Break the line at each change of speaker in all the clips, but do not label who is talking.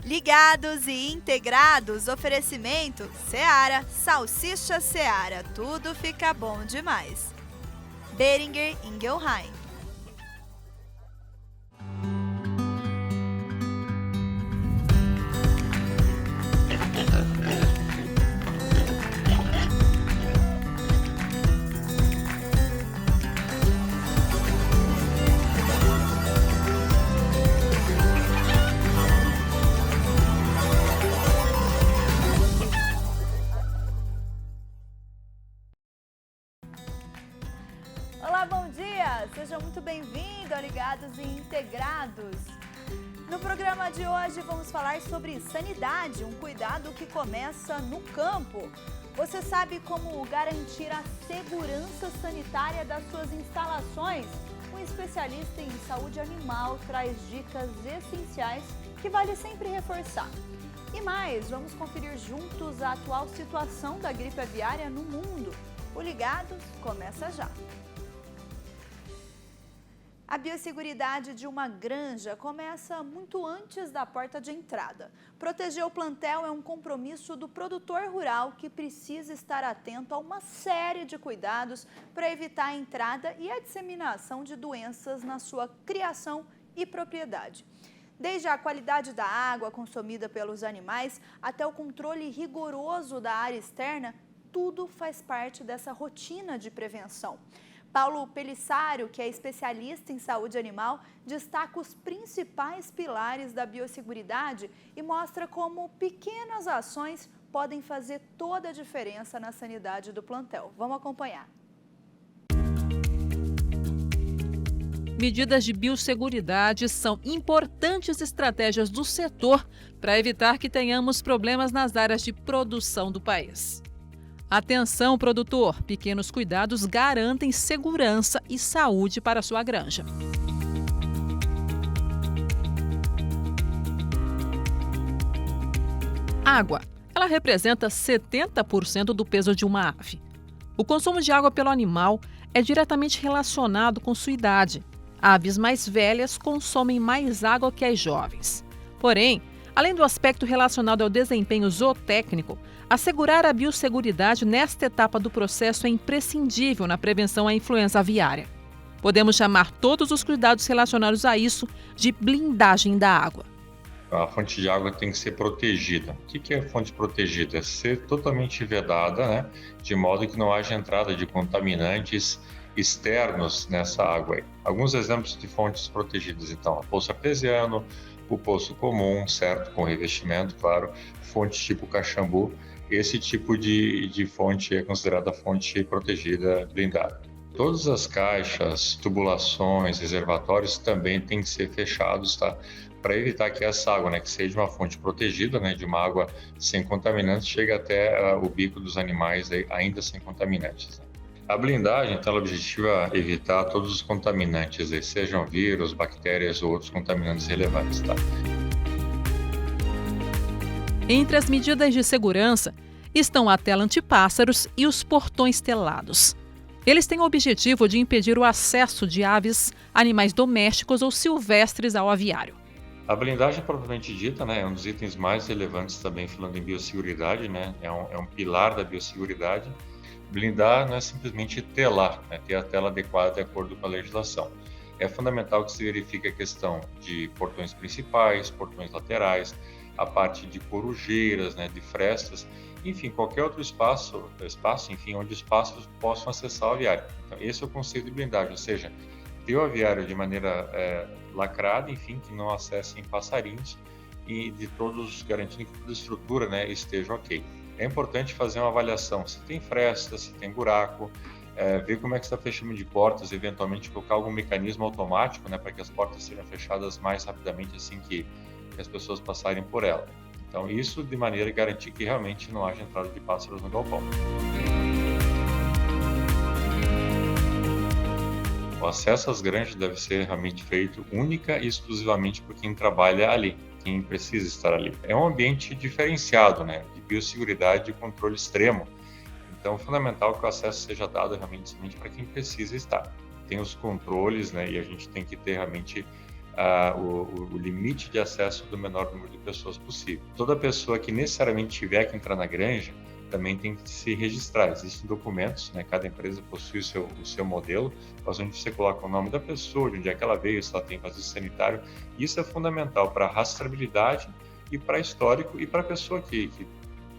Ligados e integrados, oferecimento Seara, Salsicha Seara, tudo fica bom demais. Boehringer Ingelheim. Olá, bom dia! Seja muito bem-vindo ao Ligados e Integrados. No programa de hoje vamos falar sobre sanidade, um cuidado que começa no campo. Você sabe como garantir a segurança sanitária das suas instalações? Um especialista em saúde animal traz dicas essenciais que vale sempre reforçar. E mais, vamos conferir juntos a atual situação da gripe aviária no mundo. O Ligados começa já. A biosseguridade de uma granja começa muito antes da porta de entrada. Proteger o plantel é um compromisso do produtor rural que precisa estar atento a uma série de cuidados para evitar a entrada e a disseminação de doenças na sua criação e propriedade. Desde a qualidade da água consumida pelos animais até o controle rigoroso da área externa, tudo faz parte dessa rotina de prevenção. Paulo Pelissaro, que é especialista em saúde animal, destaca os principais pilares da biosseguridade e mostra como pequenas ações podem fazer toda a diferença na sanidade do plantel. Vamos acompanhar.
Medidas de biosseguridade são importantes estratégias do setor para evitar que tenhamos problemas nas áreas de produção do país. Atenção, produtor! Pequenos cuidados garantem segurança e saúde para a sua granja. Água. Ela representa 70% do peso de uma ave. O consumo de água pelo animal é diretamente relacionado com sua idade. Aves mais velhas consomem mais água que as jovens. Porém, além do aspecto relacionado ao desempenho zootécnico, assegurar a biosseguridade nesta etapa do processo é imprescindível na prevenção à influenza aviária. Podemos chamar todos os cuidados relacionados a isso de blindagem da água.
A fonte de água tem que ser protegida. O que é fonte protegida? É ser totalmente vedada, né? De modo que não haja entrada de contaminantes externos nessa água aí. Alguns exemplos de fontes protegidas, então, a poço artesiano, o poço comum, certo? Com revestimento, claro, fonte tipo Caxambu. Esse tipo de fonte é considerada fonte protegida blindada. Todas as caixas, tubulações, reservatórios também têm que ser fechados, tá? Para evitar que essa água, né, que seja uma fonte protegida, né, de uma água sem contaminantes, chegue até o bico dos animais aí, ainda sem contaminantes. Né? A blindagem, então, ela objetiva evitar todos os contaminantes, aí, sejam vírus, bactérias ou outros contaminantes relevantes, tá?
Entre as medidas de segurança estão a tela antipássaros e os portões telados. Eles têm o objetivo de impedir o acesso de aves, animais domésticos ou silvestres ao aviário.
A blindagem, propriamente dita, né, é um dos itens mais relevantes também falando em biosseguridade, né, é um pilar da biosseguridade. Blindar não é simplesmente telar, né, ter a tela adequada de acordo com a legislação. É fundamental que se verifique a questão de portões principais, portões laterais, a parte de corujeiras, né, de frestas, enfim, qualquer outro espaço, enfim, onde os pássaros possam acessar o aviário. Então, esse é o conceito de blindagem, ou seja, ter o aviário de maneira lacrada, enfim, que não acessem passarinhos e de todos garantindo que toda a estrutura, né, esteja ok. É importante fazer uma avaliação se tem fresta, se tem buraco, ver como é que está o fechamento de portas, eventualmente colocar algum mecanismo automático, né, para que as portas sejam fechadas mais rapidamente assim que as pessoas passarem por ela. Então, isso de maneira a garantir que realmente não haja entrada de pássaros no galpão. O acesso às granjas deve ser realmente feito única e exclusivamente por quem trabalha ali, quem precisa estar ali. É um ambiente diferenciado, né, de biosseguridade e controle extremo. Então, é fundamental que o acesso seja dado realmente somente para quem precisa estar. Tem os controles, né, e a gente tem que ter realmente o limite de acesso do menor número de pessoas possível. Toda pessoa que necessariamente tiver que entrar na granja também tem que se registrar. Existem documentos, né? Cada empresa possui o seu modelo, onde você coloca o nome da pessoa, de onde é que ela veio, se ela tem vazio sanitário. Isso é fundamental para a rastreabilidade e para histórico e para a pessoa que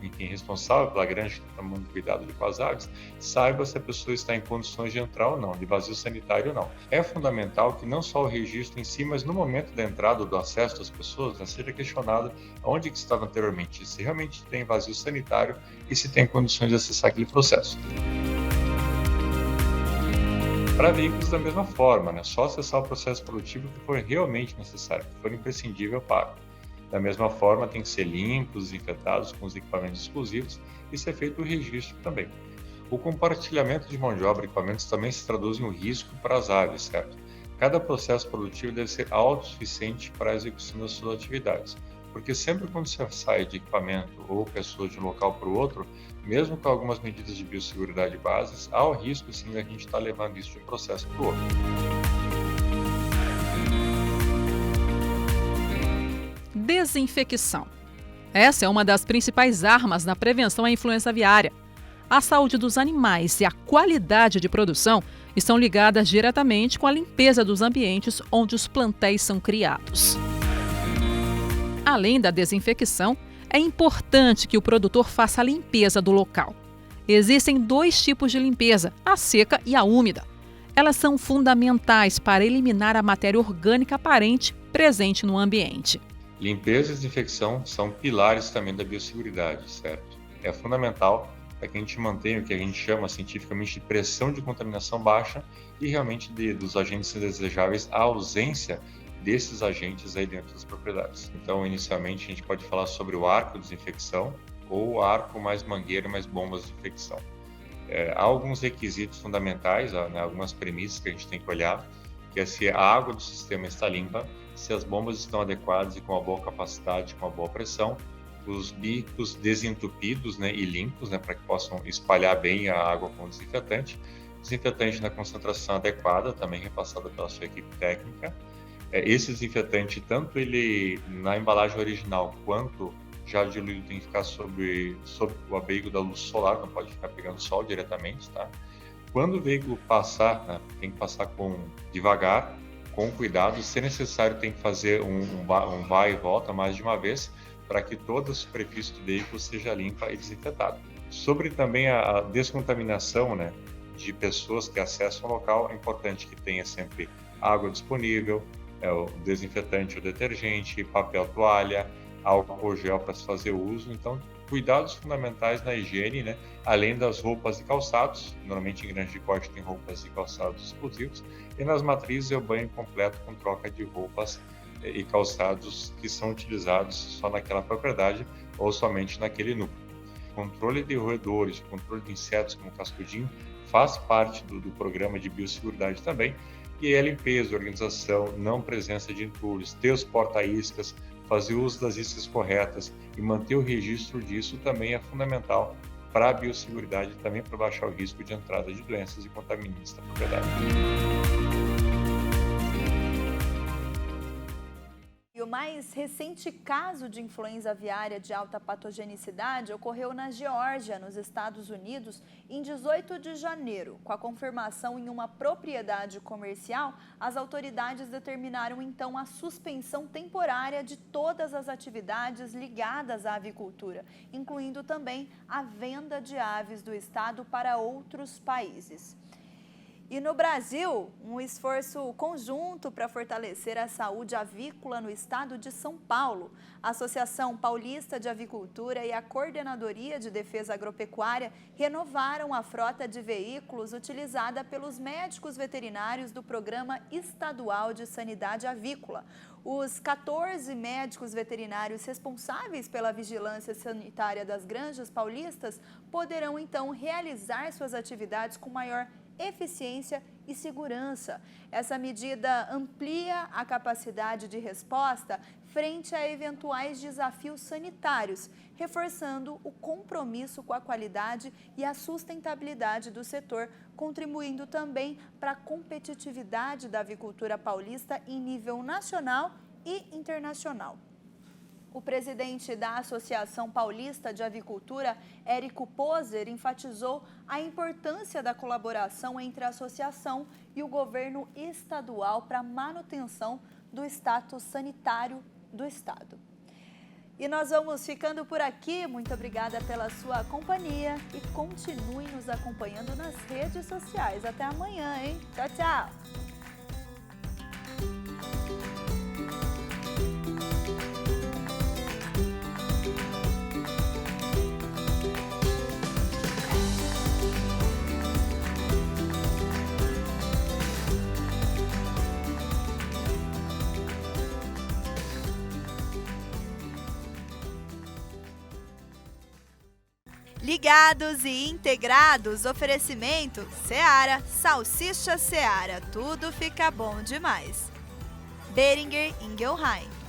enfim, responsável pela granja, que está tomando cuidado com as aves, saiba se a pessoa está em condições de entrar ou não, de vazio sanitário ou não. É fundamental que não só o registro em si, mas no momento da entrada, do acesso das pessoas, seja questionado onde que estava anteriormente, se realmente tem vazio sanitário e se tem condições de acessar aquele processo. Para veículos da mesma forma, né? Só acessar o processo produtivo que for realmente necessário, que for imprescindível para. Da mesma forma, tem que ser limpos, desinfetados com os equipamentos exclusivos e ser feito o registro também. O compartilhamento de mão de obra e equipamentos também se traduz em um risco para as aves, certo? Cada processo produtivo deve ser autossuficiente para a execução das suas atividades, porque sempre quando você sai de equipamento ou pessoa de um local para o outro, mesmo com algumas medidas de biosseguridade básicas, há o risco sim da gente estar levando isso de um processo para o outro.
Desinfecção. Essa é uma das principais armas na prevenção à influenza aviária. A saúde dos animais e a qualidade de produção estão ligadas diretamente com a limpeza dos ambientes onde os plantéis são criados. Além da desinfecção, é importante que o produtor faça a limpeza do local. Existem 2 tipos de limpeza, a seca e a úmida. Elas são fundamentais para eliminar a matéria orgânica aparente presente no ambiente.
Limpeza e desinfecção são pilares também da biosseguridade, certo? É fundamental para que a gente mantenha o que a gente chama cientificamente de pressão de contaminação baixa e realmente dos agentes indesejáveis, a ausência desses agentes aí dentro das propriedades. Então, inicialmente, a gente pode falar sobre o arco de desinfecção ou o arco mais mangueira, mais bombas de infecção. Há alguns requisitos fundamentais, né, algumas premissas que a gente tem que olhar, que é se a água do sistema está limpa, se as bombas estão adequadas e com uma boa capacidade, com uma boa pressão, os bicos desentupidos, né, e limpos, né, para que possam espalhar bem a água com o desinfetante na concentração adequada, também repassada pela sua equipe técnica. Esse desinfetante, tanto ele na embalagem original, quanto já diluído, tem que ficar sob o abrigo da luz solar, não pode ficar pegando sol diretamente, tá? Quando o veículo passar, né, tem que passar devagar, com cuidado. Se necessário, tem que fazer um vai e volta mais de uma vez, para que toda a superfície do veículo seja limpa e desinfetada. Sobre também a descontaminação, né, de pessoas que acessam o local, é importante que tenha sempre água disponível, o desinfetante, o detergente, papel toalha, álcool gel para se fazer uso. Então, cuidados fundamentais na higiene, né? Além das roupas e calçados, normalmente em granja de corte tem roupas e calçados exclusivos, e nas matrizes é o banho completo com troca de roupas e calçados que são utilizados só naquela propriedade ou somente naquele núcleo. Controle de roedores, controle de insetos como cascudinho faz parte do programa de biosseguridade também, e a limpeza, organização, não presença de entulhos, ter os porta-iscas, fazer uso das iscas corretas e manter o registro disso também é fundamental para a biosseguridade e também para baixar o risco de entrada de doenças e contaminantes na propriedade.
E o mais recente caso de influenza aviária de alta patogenicidade ocorreu na Geórgia, nos Estados Unidos, em 18 de janeiro. Com a confirmação em uma propriedade comercial, as autoridades determinaram então a suspensão temporária de todas as atividades ligadas à avicultura, incluindo também a venda de aves do estado para outros países. E no Brasil, um esforço conjunto para fortalecer a saúde avícola no estado de São Paulo. A Associação Paulista de Avicultura e a Coordenadoria de Defesa Agropecuária renovaram a frota de veículos utilizada pelos médicos veterinários do Programa Estadual de Sanidade Avícola. Os 14 médicos veterinários responsáveis pela vigilância sanitária das granjas paulistas poderão então realizar suas atividades com maior eficiência e segurança. Essa medida amplia a capacidade de resposta frente a eventuais desafios sanitários, reforçando o compromisso com a qualidade e a sustentabilidade do setor, contribuindo também para a competitividade da avicultura paulista em nível nacional e internacional. O presidente da Associação Paulista de Avicultura, Érico Poser, enfatizou a importância da colaboração entre a associação e o governo estadual para a manutenção do status sanitário do estado. E nós vamos ficando por aqui. Muito obrigada pela sua companhia e continue nos acompanhando nas redes sociais. Até amanhã, hein? Tchau, tchau! Ligados e integrados, oferecimento Seara, Salsicha Seara, tudo fica bom demais. Boehringer Ingelheim.